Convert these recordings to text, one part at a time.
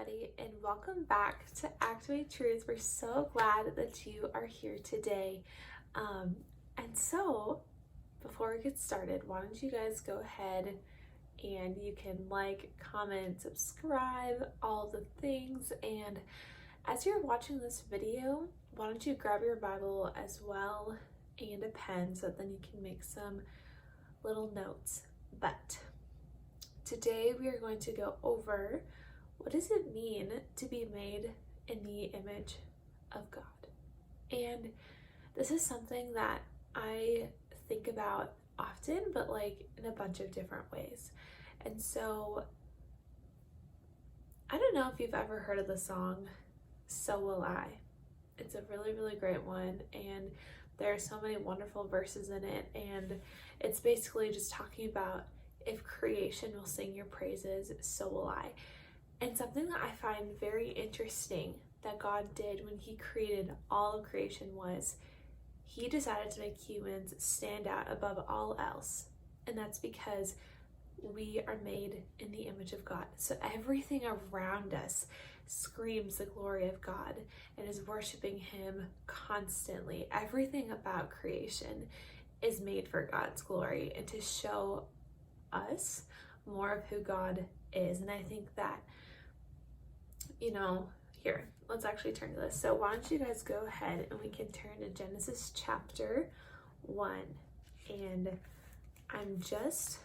everybody, and welcome back to Activate Truth. We're so glad that you are here today. And so, before we get started, why don't you guys go ahead and you can like, comment, subscribe, all the things. And as you're watching this video, why don't you grab your Bible as well and a pen so that then you can make some little notes. But today we are going to go over what does it mean to be made in the image of God. And this is something that I think about often, but like in a bunch of different ways. And so I don't know if you've ever heard of the song So Will I. It's a really, really great one, and there are so many wonderful verses in it, and it's basically just talking about if creation will sing your praises, so will I. And something that I find very interesting that God did when he created all of creation was he decided to make humans stand out above all else. And that's because we are made in the image of God. So everything around us screams the glory of God and is worshiping him constantly. Everything about creation is made for God's glory and to show us more of who God is. And I think that, here, let's actually turn to this. So why don't you guys go ahead and we can turn to Genesis chapter 1. And I'm just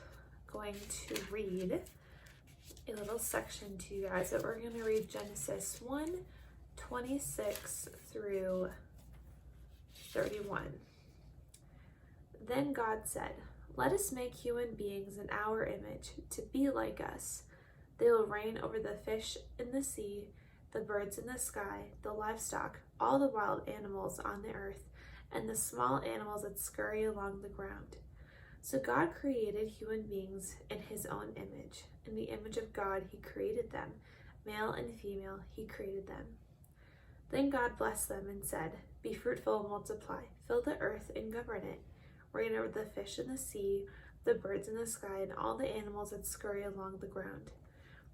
going to read a little section to you guys that we're going to read Genesis 1:26 through 31. Then God said, "Let us make human beings in our image to be like us. They will reign over the fish in the sea, the birds in the sky, the livestock, all the wild animals on the earth, and the small animals that scurry along the ground." So God created human beings in his own image. In the image of God, he created them. Male and female, he created them. Then God blessed them and said, "Be fruitful and multiply. Fill the earth and govern it. Reign over the fish in the sea, the birds in the sky, and all the animals that scurry along the ground."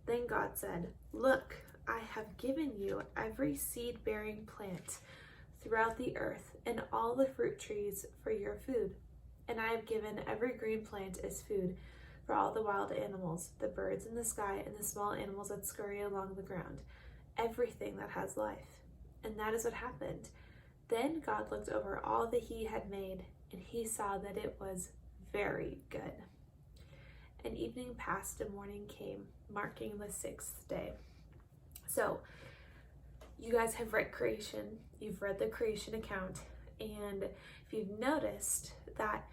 Then God said, "Look, I have given you every seed-bearing plant throughout the earth and all the fruit trees for your food. And I have given every green plant as food for all the wild animals, the birds in the sky, and the small animals that scurry along the ground, everything that has life." And that is what happened. Then God looked over all that he had made, and he saw that it was very good. And evening passed and morning came, marking the 6th day. So, you guys have read creation, you've read the creation account, and if you've noticed that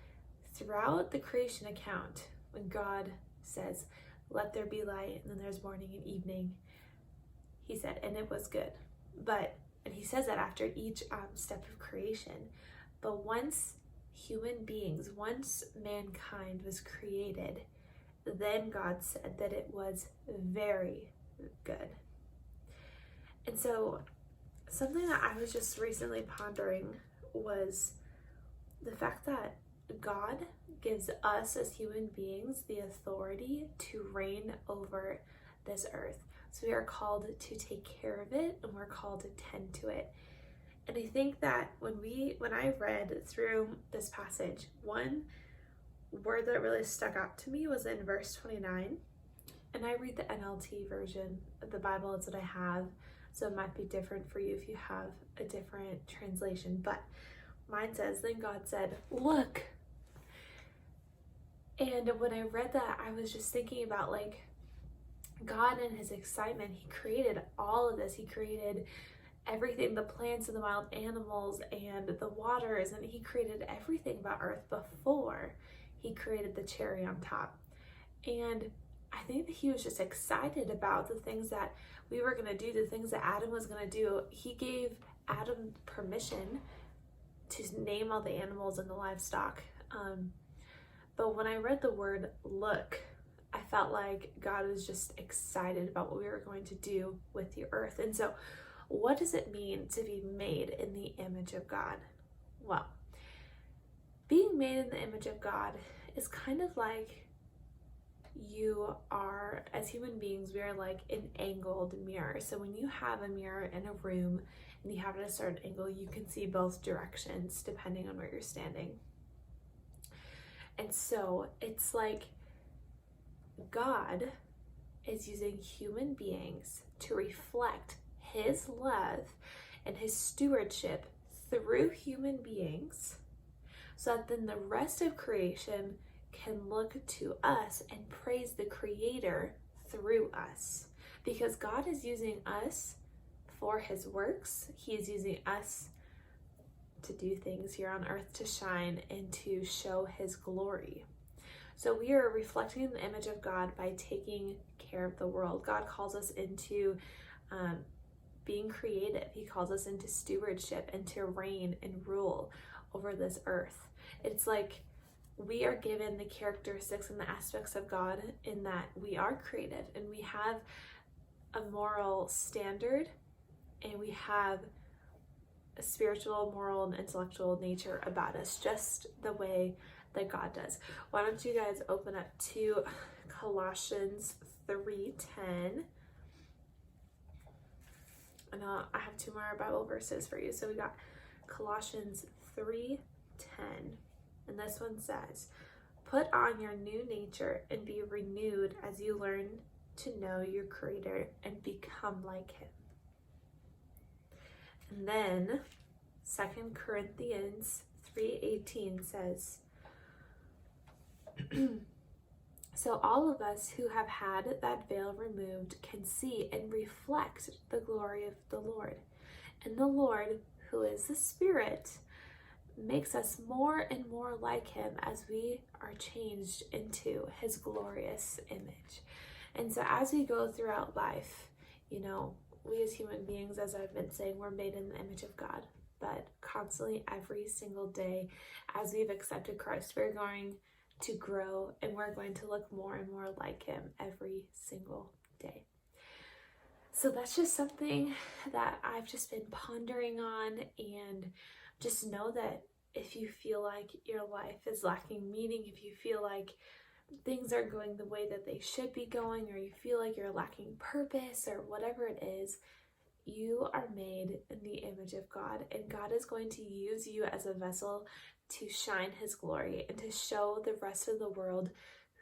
throughout the creation account, when God says, "Let there be light," and then there's morning and evening, he said, "And it was good." And he says that after each step of creation. But once mankind was created, then God said that it was very good. And so something that I was just recently pondering was the fact that God gives us as human beings the authority to reign over this earth. So we are called to take care of it, and we're called to tend to it. And I think that when I read through this passage, one word that really stuck out to me was in verse 29. And I read the NLT version of the Bible. It's what I have. So it might be different for you if you have a different translation. But mine says, "Then God said, 'Look.'" And when I read that, I was just thinking about like God and his excitement. He created all of this. He created everything, the plants and the wild animals and the waters, and he created everything about earth before he created the cherry on top. And I think that he was just excited about the things that we were going to do, the things that Adam was going to do. He gave Adam permission to name all the animals and the livestock. But when I read the word "look," I felt like God was just excited about what we were going to do with the earth. And so what does it mean to be made in the image of God? Well, being made in the image of God is kind of like you are, as human beings, we are like an angled mirror. So when you have a mirror in a room and you have it at a certain angle, you can see both directions depending on where you're standing. And so it's like God is using human beings to reflect his love and his stewardship through human beings, so that then the rest of creation can look to us and praise the Creator through us. Because God is using us for his works. He is using us to do things here on earth, to shine and to show his glory. So we are reflecting the image of God by taking care of the world. God calls us into being creative. He calls us into stewardship and to reign and rule over this earth. It's like we are given the characteristics and the aspects of God in that we are creative and we have a moral standard and we have a spiritual, moral, and intellectual nature about us, just the way that God does. Why don't you guys open up to Colossians 3:10. And I have 2 more Bible verses for you. So we got Colossians 3:10. And this one says, "Put on your new nature and be renewed as you learn to know your Creator and become like him." And then 2 Corinthians 3:18 says, "So all of us who have had that veil removed can see and reflect the glory of the Lord. And the Lord, who is the Spirit, makes us more and more like him as we are changed into his glorious image." And so as we go throughout life, we as human beings, as I've been saying, we're made in the image of God. But constantly, every single day, as we've accepted Christ, we're going to grow and we're going to look more and more like him every single day. So that's just something that I've just been pondering on. And just know that if you feel like your life is lacking meaning, if you feel like things aren't going the way that they should be going, or you feel like you're lacking purpose or whatever it is, you are made in the image of God, and God is going to use you as a vessel to shine his glory and to show the rest of the world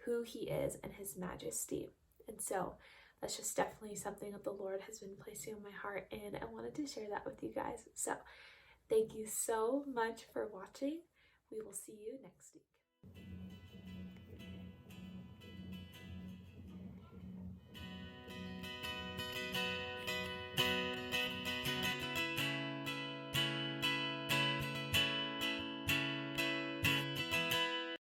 who he is and his majesty. And so that's just definitely something that the Lord has been placing on my heart, and I wanted to share that with you guys. So thank you so much for watching. We will see you next week.